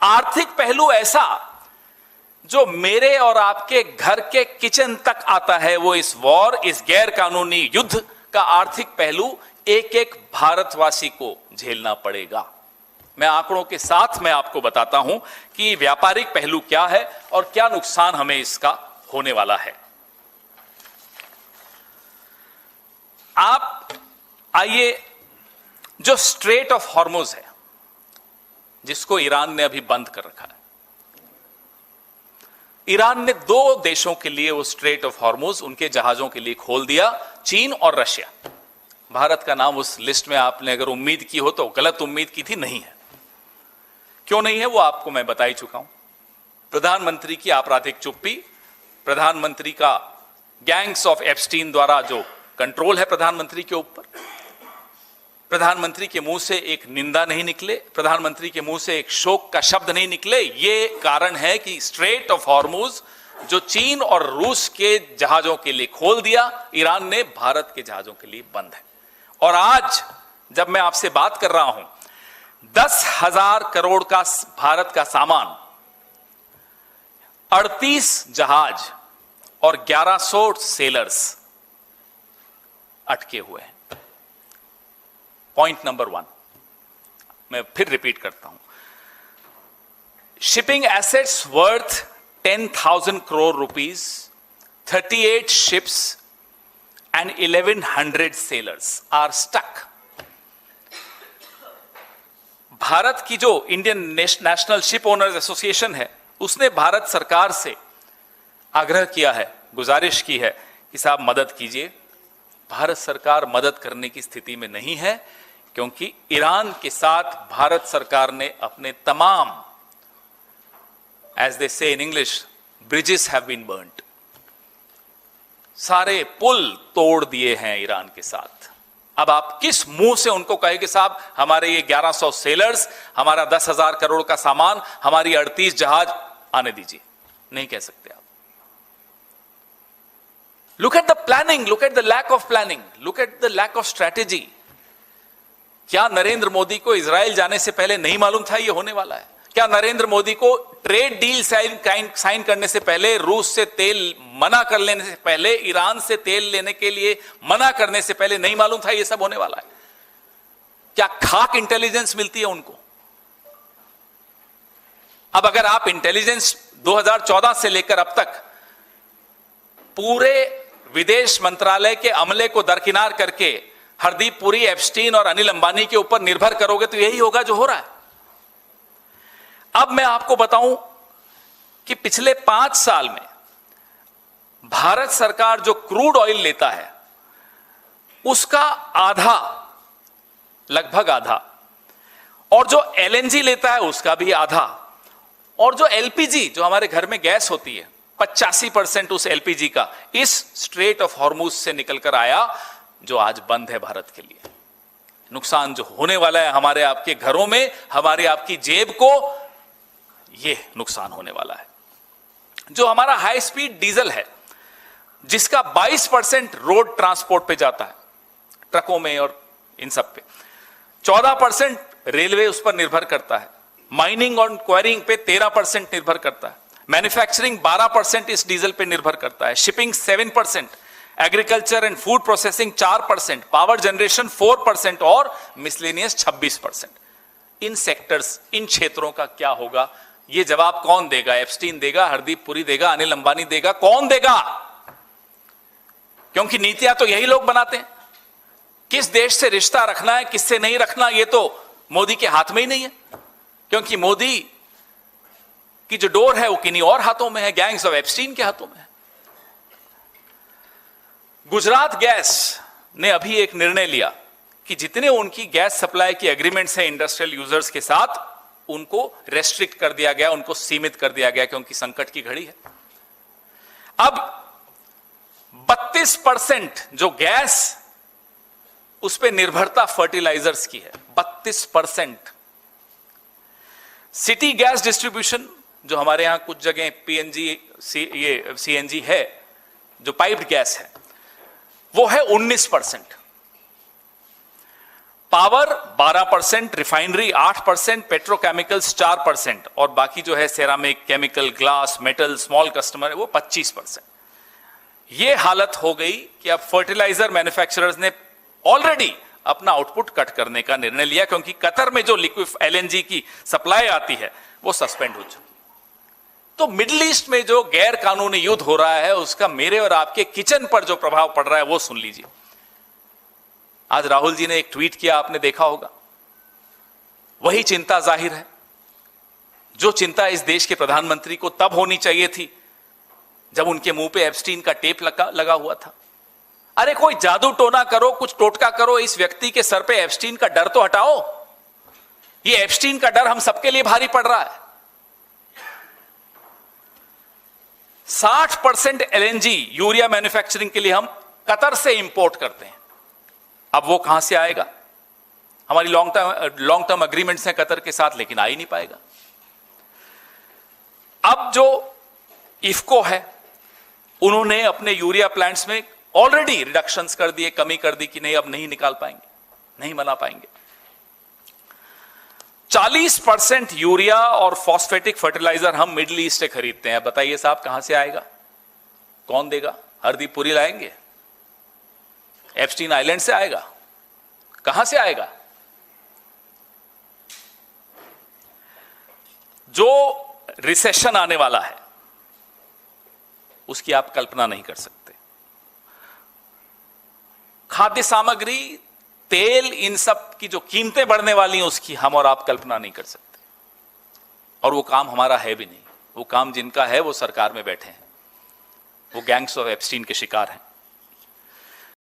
आर्थिक पहलू ऐसा जो मेरे और आपके घर के किचन तक आता है, वो इस वॉर, इस गैर कानूनी युद्ध का आर्थिक पहलू एक एक भारतवासी को झेलना पड़ेगा। मैं आंकड़ों के साथ मैं आपको बताता हूं कि व्यापारिक पहलू क्या है और क्या नुकसान हमें इसका होने वाला है। आप आइए, जो स्ट्रेट ऑफ हॉर्मुज है, जिसको ईरान ने अभी बंद कर रखा है, ईरान ने दो देशों के लिए वो स्ट्रेट ऑफ हॉर्मुज उनके जहाजों के लिए खोल दिया, चीन और रशिया। भारत का नाम उस लिस्ट में आपने अगर उम्मीद की हो तो गलत उम्मीद की थी, नहीं है। क्यों नहीं है वो आपको मैं बता ही चुका हूं। प्रधानमंत्री की आपराधिक चुप्पी, प्रधानमंत्री का गैंग्स ऑफ एप्स्टीन द्वारा जो कंट्रोल है प्रधानमंत्री के ऊपर, प्रधानमंत्री के मुंह से एक निंदा नहीं निकले, प्रधानमंत्री के मुंह से एक शोक का शब्द नहीं निकले, ये कारण है कि स्ट्रेट ऑफ हॉर्मुज जो चीन और रूस के जहाजों के लिए खोल दिया, ईरान ने भारत के जहाजों के लिए बंद है। और आज जब मैं आपसे बात कर रहा हूं, 10,000 करोड़ का भारत का सामान, 38 जहाज और 1100 सेलर्स अटके हुए हैं। पॉइंट नंबर 1 मैं फिर रिपीट करता हूं, shipping assets worth 10,000 crore rupees, 38 ships and 1,100 sailors are stuck. Bharat की जो Indian national ship owners association है, उसने भारत सरकार से आग्रह किया है, गुजारिश की है कि साहब मदद कीजिए। भारत सरकार मदद करने की स्थिति में नहीं है, क्योंकि ईरान के साथ भारत सरकार ने अपने तमाम, as they say in English, bridges have been burnt, सारे पुल तोड़ दिए हैं ईरान के साथ। अब आप किस मुंह से उनको कहे कि साहब हमारे ये 1100 सेलर्स, हमारा 10,000 करोड़ का सामान, हमारी 38 जहाज आने दीजिए? नहीं कह सकते आप। Look at the planning, look at the lack of planning, look at the lack of strategy. क्या नरेंद्र मोदी को इजराइल जाने से पहले नहीं मालूम था ये होने वाला है? क्या नरेंद्र मोदी को ट्रेड डील साइन करने से पहले, रूस से तेल मना कर लेने से पहले, ईरान से तेल लेने के लिए मना करने से पहले नहीं मालूम था ये सब होने वाला है? क्या खाक इंटेलिजेंस मिलती है उनको? अब अगर आप इंटेलिजेंस 2014 से लेकर अब तक पूरे विदेश मंत्रालय के अमले को दरकिनार करके हरदीप पुरी, एप्स्टीन और अनिल अंबानी के ऊपर निर्भर करोगे तो यही होगा जो हो रहा है। अब मैं आपको बताऊं कि पिछले 5 साल में भारत सरकार जो क्रूड ऑयल लेता है उसका आधा, लगभग आधा, और जो एलएनजी लेता है उसका भी आधा, और जो एलपीजी, जो हमारे घर में गैस होती है, 85% उस एलपीजी का इस स्ट्रेट ऑफ हॉर्मुज से निकलकर आया, जो आज बंद है भारत के लिए। नुकसान जो होने वाला है हमारे आपके घरों में, हमारे आपकी जेब को, ये नुकसान होने वाला है। जो हमारा हाई स्पीड डीजल है, जिसका 22% रोड ट्रांसपोर्ट पे जाता है, ट्रकों में और इन सब पे, 14% रेलवे उस पर निर्भर करता है, माइनिंग और क्वायरिंग पे 13% निर्भर करता है, मैन्युफैक्चरिंग 12% इस डीजल पे निर्भर करता है, shipping 7%, agriculture and food processing 4%, power generation 4% और मिसलेनियस 26%। इन सेक्टर्स, इन क्षेत्रों का क्या होगा, ये जवाब कौन देगा? एप्स्टीन देगा, हरदीप पुरी देगा, अनिल अंबानी देगा? कौन देगा? क्योंकि नीतियां तो यही लोग बनाते हैं। किस देश से रिश्ता रखना है, किससे नहीं रखना, ये तो मोदी के हाथ में ही नहीं है, क्योंकि मोदी की जो डोर है वो किन्हीं और हाथों में है, गैंग्स ऑफ एप्स्टीन के हाथों में है। गुजरात गैस ने अभी एक निर्णय लिया कि जितने उनकी गैस सप्लाई की एग्रीमेंट्स हैं इंडस्ट्रियल यूजर्स के साथ, उनको रेस्ट्रिक्ट कर दिया गया, उनको सीमित कर दिया गया, क्योंकि संकट की घड़ी है। अब 32% जो गैस, उस पर निर्भरता फर्टिलाइजर्स की है, 32%। सिटी गैस डिस्ट्रीब्यूशन, जो हमारे यहां कुछ जगह पीएनजी, ये सीएनजी है, जो पाइप्ड गैस है, वो है 19%। पावर 12%, रिफाइनरी 8%, पेट्रोकेमिकल्स 4% और बाकी जो है ceramic, chemical, glass, metal, small customer वो 25%। ये हालत हो गई कि अब फर्टिलाइजर मैन्युफैक्चरर्स ने ऑलरेडी अपना आउटपुट कट करने का निर्णय लिया, क्योंकि कतर में जो लिक्विड एलएनजी की सप्लाई आती है वो सस्पेंड हो चुकी। तो मिडिल ईस्ट में जो गैर कानूनी युद्ध हो रहा है उसका मेरे और आपके किचन पर जो प्रभाव पड़ रहा है वो सुन लीजिए। आज राहुल जी ने एक ट्वीट किया, आपने देखा होगा। वही चिंता जाहिर है जो चिंता इस देश के प्रधानमंत्री को तब होनी चाहिए थी जब उनके मुंह पे एप्स्टीन का टेप लगा हुआ था। अरे कोई जादू टोना करो, कुछ टोटका करो, इस व्यक्ति के सर पे एप्स्टीन का डर तो हटाओ। ये एप्स्टीन का डर हम सबके लिए भारी पड़ रहा है। 60% एलएनजी यूरिया मैन्युफैक्चरिंग के लिए हम कतर से इंपोर्ट करते हैं। अब वो कहां से आएगा? हमारी लॉन्ग टर्म अग्रीमेंट्स हैं कतर के साथ, लेकिन आ ही नहीं पाएगा। अब जो इफको है उन्होंने अपने यूरिया प्लांट्स में ऑलरेडी रिडक्शंस कर दिए, कमी कर दी कि नहीं अब नहीं निकाल पाएंगे, नहीं बना पाएंगे। 40% यूरिया और फॉस्फेटिक फर्टिलाइजर हम मिडिल ईस्ट से खरीदते हैं। बताइए साहब कहां से आएगा? कौन देगा? हरदीप पुरी लाएंगे? एप्स्टीन आइलैंड से आएगा? कहां से आएगा? जो रिसेशन आने वाला है उसकी आप कल्पना नहीं कर सकते। खाद्य सामग्री, तेल, इन सब की जो कीमतें बढ़ने वाली हैं उसकी हम और आप कल्पना नहीं कर सकते। और वो काम हमारा है भी नहीं। वो काम जिनका है वो सरकार में बैठे हैं, वो गैंग्स ऑफ एप्स्टीन के शिकार हैं।